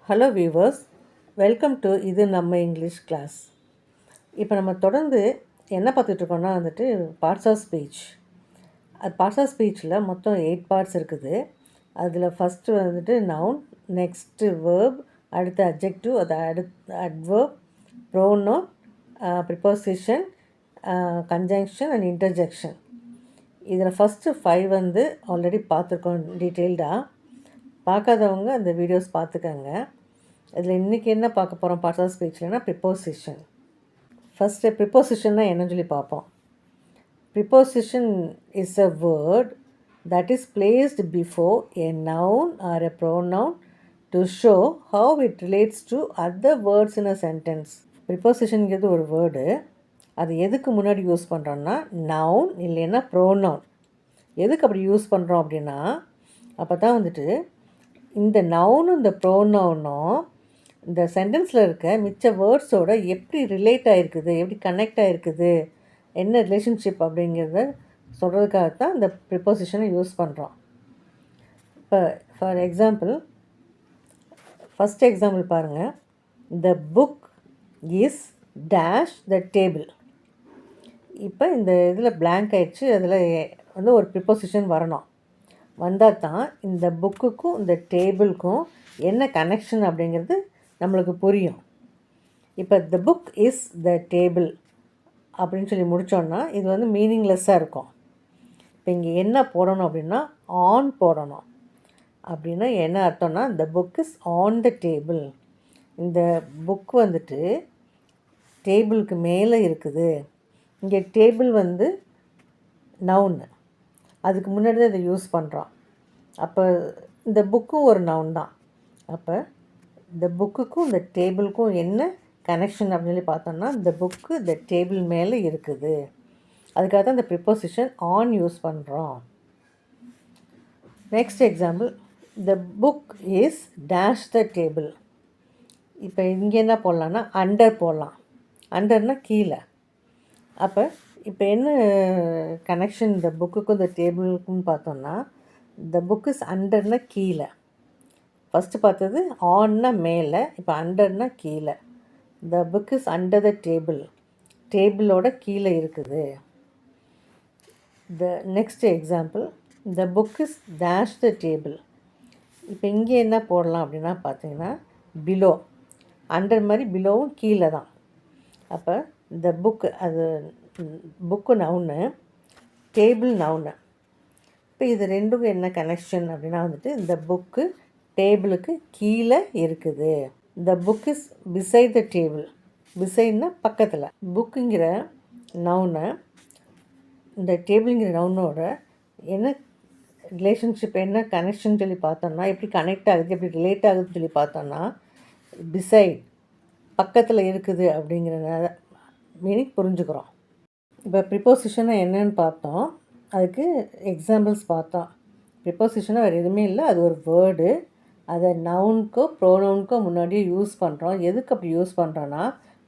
Hello viewers, welcome to இது நம்ம English class. இப்போ நம்ம தொடர்ந்து என்ன பார்த்துட்ருக்கோன்னா parts of speech. Parts of ஸ்பீச்சில் மொத்தம் 8 பார்ட்ஸ் இருக்குது. அதில் ஃபஸ்ட்டு நவுன், நெக்ஸ்ட்டு வேர்ப், அடுத்து அட்ஜெக்டிவ், அது adverb, pronoun, preposition, conjunction and interjection. இதில் ஃபஸ்ட்டு 5 ஆல்ரெடி பார்த்துருக்கோம் டீட்டெயில்டாக. பார்க்காதவங்க அந்த வீடியோஸ் பார்த்துக்கங்க. இதில் இன்றைக்கி என்ன பார்க்க போகிறோம் பார்ட்ஸ் ஆஃப் ஸ்பீச்லனா ப்ரிப்போசிஷன். ஃபஸ்ட்டு ப்ரிப்போசிஷன்னா என்னன்னு சொல்லி பார்ப்போம். Preposition is a word that is placed before a noun or a pronoun to show how it relates to other words in a sentence. ப்ரிப்போசிஷனுங்கிறது ஒரு வேர்டு. அது எதுக்கு முன்னாடி யூஸ் பண்ணுறோன்னா நவுன் இல்லைன்னா pronoun. எதுக்கு அப்படி யூஸ் பண்ணுறோம் அப்படின்னா அப்போ தான் இந்த நவுனும் இந்த ப்ரோனவுனும் இந்த சென்டென்ஸில் இருக்க மிச்ச வேர்ட்ஸோட எப்படி ரிலேட் ஆகிருக்குது, எப்படி கனெக்ட் ஆகிருக்குது, என்ன ரிலேஷன்ஷிப் அப்படிங்கிறத சொல்கிறதுக்காகத்தான் இந்த ப்ரிப்போசிஷனை யூஸ் பண்ணுறோம். இப்போ ஃபார் எக்ஸாம்பிள், ஃபஸ்ட் எக்ஸாம்பிள் பாருங்கள். த book is dash the table. இப்போ இந்த இதில் blank ஆயிடுச்சு. அதில் ஒரு ப்ரிப்போசிஷன் வரணும். வந்தால் தான் இந்த புக்குக்கும் இந்த டேபிளுக்கும் என்ன கனெக்ஷன் அப்படிங்கிறது நம்மளுக்கு புரியும். இப்போ த புக் இஸ் த டேபிள் அப்படின்னு சொல்லி முடித்தோன்னா இது மீனிங்லெஸ்ஸாக இருக்கும். இப்போ இங்கே என்ன போடணும் அப்படின்னா ஆன் போடணும். அப்படின்னா என்ன அர்த்தம்னா த book is on the table. இந்த புக் டேபிளுக்கு மேலே இருக்குது. இங்கே டேபிள் நவுன்னு, அதுக்கு முன்னாடி தான் இதை யூஸ் பண்ணுறோம். அப்போ இந்த புக்கும் ஒரு நவுன் தான். அப்போ இந்த புக்குக்கும் இந்த டேபிளுக்கும் என்ன கனெக்ஷன் அப்படின்னு சொல்லி பார்த்தோம்னா இந்த புக்கு இந்த டேபிள் மேலே இருக்குது. அதுக்காக தான் இந்த ப்ரிப்போசிஷன் ஆன் யூஸ் பண்ணுறோம். Next example, the book is dash the table. இப்போ இங்கே என்ன போடலான்னா அண்டர் போடலாம். அண்டர்னால் கீழே. அப்போ இப்போ என்ன கனெக்ஷன் இந்த புக்குக்கும் இந்த டேபிளுக்கும் பார்த்தோம்னா த புக் இஸ் அண்டர்னா கீழே. ஃபஸ்ட்டு பார்த்தது ஆன்னா மேலே, இப்போ அண்டர்னா கீழே. The book is under the table, டேபிளோட கீழே இருக்குது. Next example, the book is dash the table. இப்போ இங்கே என்ன போடலாம் அப்படின்னா பார்த்தீங்கன்னா பிலோ. அண்டர் மாதிரி பிலோவும் கீழே தான். அப்போ இந்த புக்கு, அது புக்கு நவுன்னு, டேபிள் நவுன்னு. இப்போ இது ரெண்டுக்கும் என்ன கனெக்ஷன் அப்படின்னா இந்த புக்கு டேபிளுக்கு கீழே இருக்குது. The book is beside the table. பிசைட்னா பக்கத்தில். புக்குங்கிற நவுனை இந்த டேபிளுங்கிற நவுனோட என்ன ரிலேஷன்ஷிப், என்ன கனெக்ஷன் சொல்லி பார்த்தோம்னா, எப்படி கனெக்ட் ஆகுது, எப்படி ரிலேட் ஆகுதுன்னு சொல்லி பார்த்தோம்னா பிசைட், பக்கத்தில் இருக்குது அப்படிங்கிற மீனிங் புரிஞ்சுக்கிறோம். இப்போ ப்ரிப்போசிஷனை என்னன்னு பார்த்தோம். அதுக்கு எக்ஸாம்பிள்ஸ் பார்த்தோம். ப்ரிப்போசிஷனாக வேறு எதுவுமே இல்லை, அது ஒரு வேர்டு. அதை நவுனுக்கோ ப்ரோனவுனுக்கோ முன்னாடியே யூஸ் பண்ணுறோம். எதுக்கு அப்படி யூஸ் பண்ணுறோன்னா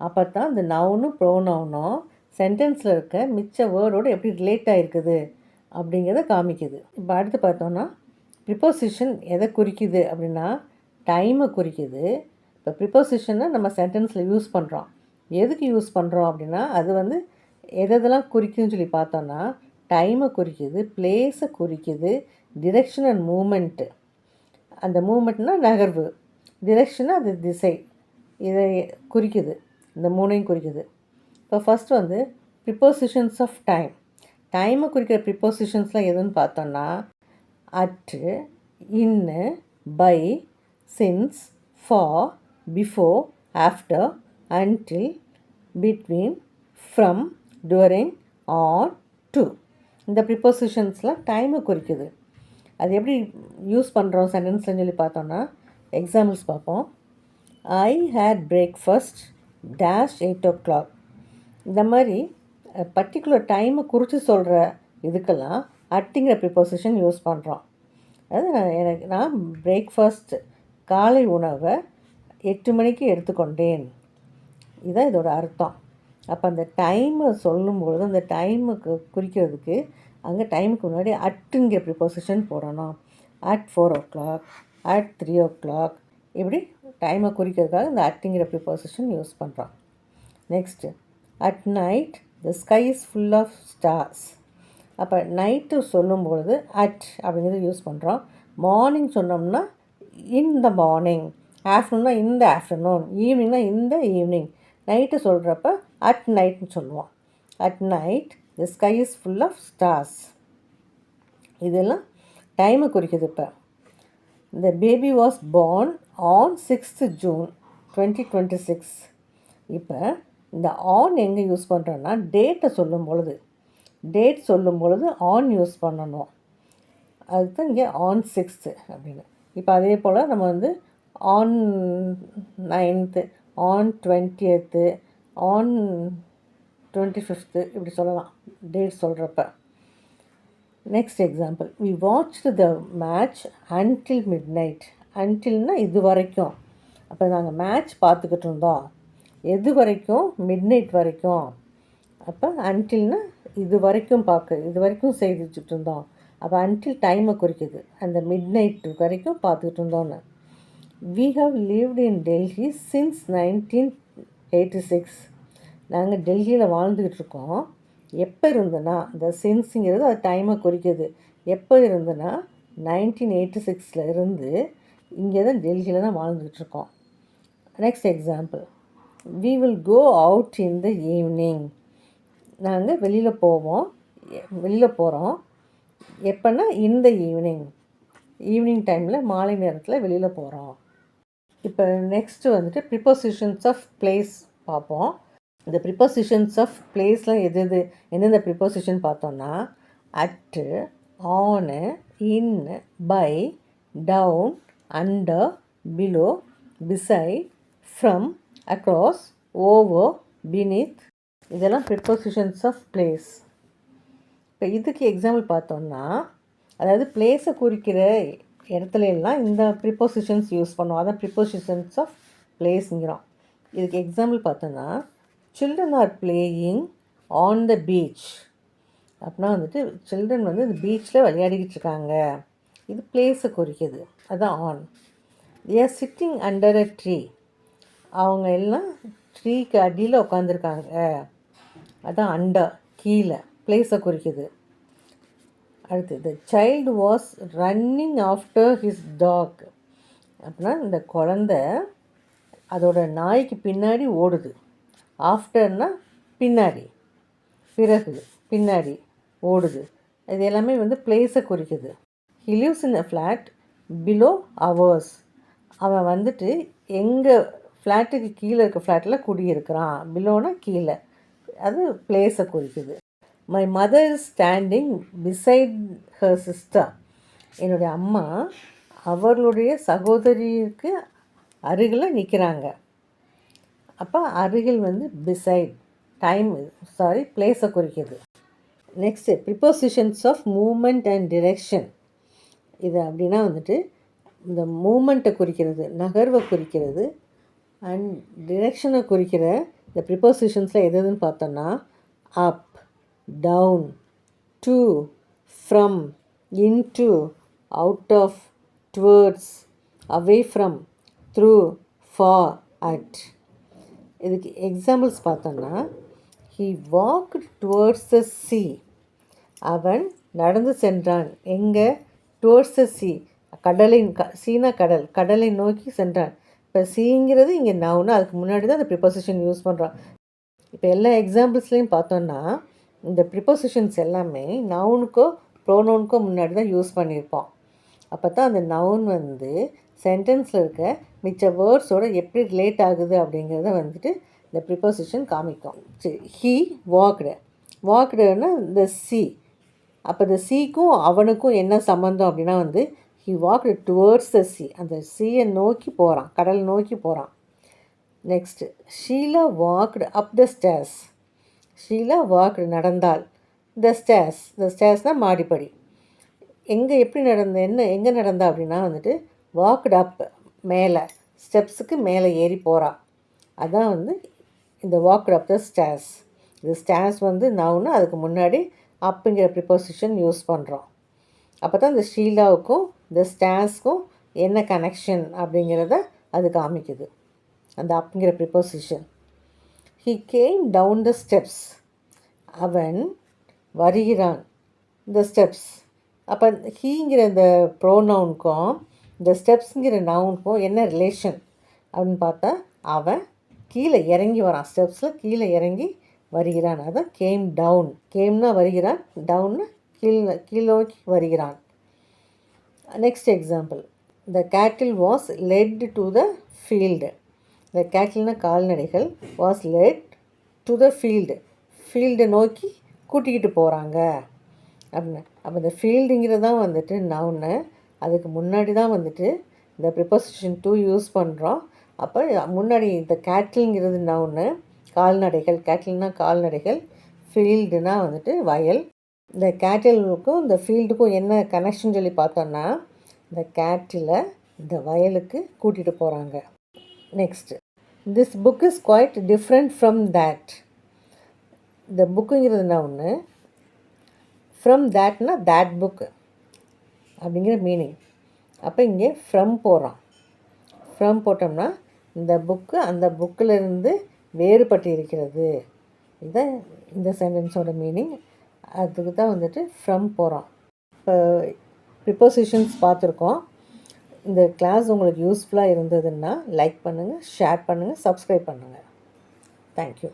அப்போ தான் இந்த நவுனும் ப்ரோனவுனும் சென்டென்ஸில் இருக்க மிச்ச வேர்டோடு எப்படி ரிலேட் ஆகிருக்குது அப்படிங்கிறத காமிக்குது. இப்போ அடுத்து பார்த்தோன்னா ப்ரிப்போசிஷன் எதை குறிக்குது அப்படின்னா டைமை குறிக்குது. இப்போ ப்ரிப்போசிஷனை நம்ம சென்டென்ஸில் யூஸ் பண்ணுறோம். எதுக்கு யூஸ் பண்ணுறோம் அப்படின்னா அது எதெல்லாம் குறிக்குதுன்னு சொல்லி பார்த்தோன்னா டைமை குறிக்குது, பிளேஸை குறிக்குது, டிரெக்ஷன் அண்ட் மூமெண்ட்டு. அந்த மூமெண்ட்னால் நகர்வு, டிரெக்ஷனாக அது திசை, இதை குறிக்குது. இந்த மூணையும் குறிக்குது. இப்போ ஃபஸ்ட்டு ப்ரிப்போசிஷன்ஸ் ஆஃப் டைம். டைமை குறிக்கிற ப்ரிப்போசிஷன்ஸ்லாம் எதுன்னு பார்த்தோன்னா at, in, by, since, for, before, after, until, between, from, during, on, to. இந்த ப்ரிப்போசிஷன்ஸ்லாம் டைமை குறிக்குது. அது எப்படி யூஸ் பண்ணுறோம் சென்டென்ஸ்ன்னு சொல்லி பார்த்தோன்னா எக்ஸாம்பிள்ஸ் பார்ப்போம். ஐ ஹேட் பிரேக்ஃபாஸ்ட் டேஷ் 8 o'clock. இந்த மாதிரி பர்டிகுலர் டைமை குறித்து சொல்கிற இதுக்கெல்லாம் அட்டுங்கிற ப்ரிப்போசிஷன் யூஸ் பண்ணுறோம். நான் பிரேக்ஃபாஸ்ட் காலை உணவை 8 மணிக்கு எடுத்துக்கொண்டேன். இதுதான் இதோட அர்த்தம். அப்போ அந்த டைமை சொல்லும்பொழுது அந்த டைமுக்கு குறிக்கிறதுக்கு அங்கே டைமுக்கு முன்னாடி அட்டுங்கிற ப்ரிப்போசிஷன் போடணும். அட் 4 o'clock, at 3 o'clock, இப்படி டைமை குறிக்கிறதுக்காக இந்த அட்டுங்கிற ப்ரிப்போசிஷன் யூஸ் பண்ணுறோம். Next, at night the sky is full of stars. அப்போ நைட்டு சொல்லும்பொழுது அட் அப்படிங்கிறது யூஸ் பண்ணுறோம். மார்னிங் சொன்னோம்னா இன் த மார்னிங், ஆஃப்டர்நூன்னா இந்த ஆஃப்டர்நூன், ஈவினிங்னா இந்த ஈவினிங். நைட்டு சொல்கிறப்ப அட் நைட்னு சொல்லுவோம். At night the sky is full of stars. இதெல்லாம் டைமை குறிக்குது. இப்போ the baby was born on 6th June 2026. இப்போ இந்த ஆன் எங்கே யூஸ் பண்ணுறோன்னா டேட்டை சொல்லும் பொழுது, டேட் சொல்லும் பொழுது ஆன் யூஸ் பண்ணணும். அதுதான் இங்கே ஆன் 6th அப்படின்னு. இப்போ அதே போல் நம்ம வந்து on 9th, on 20th, on 25th இப்படி சொல்லலாம் டேட் சொல்கிறப்ப. Next example, we watch the match until midnight. அன்டில்னா இது வரைக்கும். அப்போ நாங்கள் மேட்ச் பார்த்துக்கிட்டு இருந்தோம் எது வரைக்கும்? மிட் நைட் வரைக்கும். அப்போ அன்டில்னா இது வரைக்கும் இது வரைக்கும் செய்துட்டு இருந்தோம். அப்போ அன்டில் டைமை குறிக்குது. அந்த மிட் நைட் வரைக்கும் பார்த்துக்கிட்டு இருந்தோன்னு. We have lived in Delhi since 1986. நாங்கள் டெல்லியில் வாழ்ந்துக்கிட்டு இருக்கோம். எப்போ இருந்துன்னா, இந்த சின்ஸுங்கிறது அது டைமை குறிக்குது. எப்போ இருந்துன்னா 1986 இருந்து இங்கே தான் டெல்லியில் தான் வாழ்ந்துக்கிட்டு இருக்கோம். Next example, we will go out in the evening. நாங்கள் வெளியில் போகிறோம். எப்போன்னா இந்த ஈவினிங் டைமில், மாலை நேரத்தில் வெளியில் போகிறோம். இப்போ நெக்ஸ்ட்டு வந்துட்டு ப்ரிப்போசிஷன்ஸ் ஆஃப் பிளேஸ் பார்ப்போம். இந்த ப்ரிப்போசிஷன்ஸ் ஆஃப் பிளேஸில் எந்தெந்த ப்ரிப்போசிஷன் பார்த்தோன்னா at, on, in, by, down, under, below, beside, from, across, over, beneath. இதெல்லாம் ப்ரிப்போசிஷன்ஸ் ஆஃப் பிளேஸ். இப்போ இதுக்கு எக்ஸாம்பிள் பார்த்தோன்னா, அதாவது பிளேஸை குறிக்கிற இடத்துல எல்லாம் இந்த ப்ரிப்போசிஷன்ஸ் யூஸ் பண்ணுவோம். அதான் ப்ரிப்போசிஷன்ஸ் ஆஃப் பிளேஸுங்கிறோம். இதுக்கு எக்ஸாம்பிள் பார்த்தோன்னா, children are playing on the beach. அப்படின்னா வந்துட்டு சில்ட்ரன் வந்து இந்த பீச்சில் விளையாடிக்கிட்டு இருக்காங்க. இது பிளேஸை குறிக்குது. அதுதான் on. They are sitting under a tree. அவங்க எல்லாம் ட்ரீக்கு அடியில் உட்காந்துருக்காங்க. அதுதான் அண்டர், கீழே, பிளேஸை குறிக்குது. அடுத்து, the child was running after his dog. அப்படின்னா இந்த குழந்த அதோட நாய்க்கு பின்னாடி ஓடுது. ஆஃப்டர்னா பின்னாடி, பிறகு, பின்னாடி ஓடுது. இது எல்லாமே வந்து பிளேஸை குறிக்குது. He lives in a flat below hours. அவன் வந்துட்டு எங்கள் ஃப்ளாட்டுக்கு கீழே இருக்க ஃப்ளாட்டில் குடியிருக்கிறான். பிலோனா கீழே, அது பிளேஸை குறிக்குது. My mother is standing beside her sister. என்னுடைய அம்மா அவர்களுடைய சகோதரிக்கு அருகில் நிற்கிறாங்க. அப்போ அருகில் வந்து பிசைட் பிளேஸை குறிக்குது. Next, prepositions of movement and direction. இது அப்படின்னா வந்துட்டு இந்த மூமெண்ட்டை குறிக்கிறது, நகர்வை குறிக்கிறது, அண்ட் டிரெக்ஷனை குறிக்கிற இந்த ப்ரிப்போசிஷன்ஸில் எதுன்னு பார்த்தோன்னா up, down, to, from, into, out of, towards, away from, through, for, at. இதுக்கு எக்ஸாம்பிள்ஸ் பார்த்தோன்னா, he walked towards the sea. அவன் நடந்து சென்றான். எங்கே? டுவர்ட்ஸ் த சீ, சீனா கடல், கடலை நோக்கி சென்றான். இப்போ சீங்கிறது இங்கே நவுன்னு, அதுக்கு முன்னாடி தான் அந்த ப்ரிப்போசிஷன் யூஸ் பண்ணுறோம். இப்போ எல்லா எக்ஸாம்பிள்ஸ்லேயும் பார்த்தோன்னா இந்த ப்ரிப்போசிஷன்ஸ் எல்லாமே நவுனுக்கோ ப்ரோனவுனுக்கோ முன்னாடி தான் யூஸ் பண்ணியிருப்போம். அப்போ தான் அந்த நவுன் வந்து சென்டென்ஸில் இருக்க மிச்ச வேர்ட்ஸோடு எப்படி ரிலேட் ஆகுது அப்படிங்கிறத வந்துட்டு இந்த ப்ரிப்போசிஷன் காமிக்கும். சரி, ஹீ வாக்டுன்னா இந்த சி. அப்போ இந்த சீக்கும் அவனுக்கும் என்ன சம்மந்தம் அப்படின்னா வந்து he walked towards the C. அந்த சீயை நோக்கி போகிறான், கடல் நோக்கி போகிறான். நெக்ஸ்ட்டு, ஷீலா வாக்டு அப் த ஸ்டேர்ஸ். ஷீலா வாக்டு நடந்தாள். த ஸ்டேர்ஸ்னால் மாடிப்படி. எப்படி எங்கே நடந்தா அப்படின்னா வந்துட்டு வாக்டு அப், மேலே, ஸ்டெப்ஸுக்கு மேலே ஏறி போகிறான். அதான் வந்து இந்த வாக்டு அப் த ஸ்டேர்ஸ். இந்த ஸ்டேர்ஸ் வந்து நவுன்னு, அதுக்கு முன்னாடி அப்புங்கிற ப்ரிப்போசிஷன் யூஸ் பண்ணுறோம். அப்போ தான் இந்த ஷீலாவுக்கும் இந்த ஸ்டேர்ஸ்க்கும் என்ன கனெக்ஷன் அப்படிங்கிறத அது காமிக்குது அந்த அப்ங்கிற preposition. He came down the steps. அவன் வருகிறான் இந்த ஸ்டெப்ஸ். அப்போ ஹீங்கிற இந்த ப்ரோனவுனுக்கும் இந்த ஸ்டெப்ஸுங்கிற நவுனுக்கும் என்ன ரிலேஷன் அப்படின்னு பார்த்தா, அவன் கீழே இறங்கி வரான், ஸ்டெப்ஸில் கீழே இறங்கி வருகிறான். அதான் கேம் டவுன். கேம்னா வருகிறான், டவுன்னா கீழோக்கி வருகிறான். நெக்ஸ்ட் எக்ஸாம்பிள், த கேட்டில் was led to the field. இந்த கேட்டில்னா கால்நடைகள், was led to the field, ஃபீல்டை நோக்கி கூட்டிக்கிட்டு போகிறாங்க அப்படின்னு. அப்போ இந்த ஃபீல்டுங்கிறது தான் வந்துட்டு நவுன்னு. அதுக்கு முன்னாடி தான் வந்துட்டு இந்த ப்ரிப்போசிஷன் டு யூஸ் பண்ணுறோம். அப்போ முன்னாடி இந்த கேட்டில்ங்கிறது நவுன்னு, கால்நடைகள், கேட்டில்னா கால்நடைகள், ஃபீல்டுனா வந்துட்டு வயல். இந்த கேட்டிலுக்கும் இந்த ஃபீல்டுக்கும் என்ன கனெக்ஷன் சொல்லி பார்த்தோன்னா, இந்த கேட்டிலை இந்த வயலுக்கு கூட்டிகிட்டு போகிறாங்க. Next, this book is quite different from that. இந்த புக்குங்கிறதுனா ஒன்று, ஃப்ரம் தேட்னா தேட் புக்கு அப்படிங்கிற மீனிங். அப்போ இங்கே ஃப்ரம் போடுறோம். ஃப்ரம் போட்டோம்னா இந்த புக்கு அந்த புக்கிலிருந்து வேறுபட்டு இருக்கிறது. இதுதான் இந்த சென்டென்ஸோட மீனிங். அதுக்கு தான் வந்துட்டு ஃப்ரம் போகிறோம். இப்போ ப்ரிப்போசிஷன்ஸ் பார்த்துருக்கோம். இந்த கிளாஸ் உங்களுக்கு யூஸ்ஃபுல்லாக இருந்ததுன்னா லைக் பண்ணுங்கள், ஷேர் பண்ணுங்கள், சப்ஸ்கிரைப் பண்ணுங்கள். தேங்க்யூ.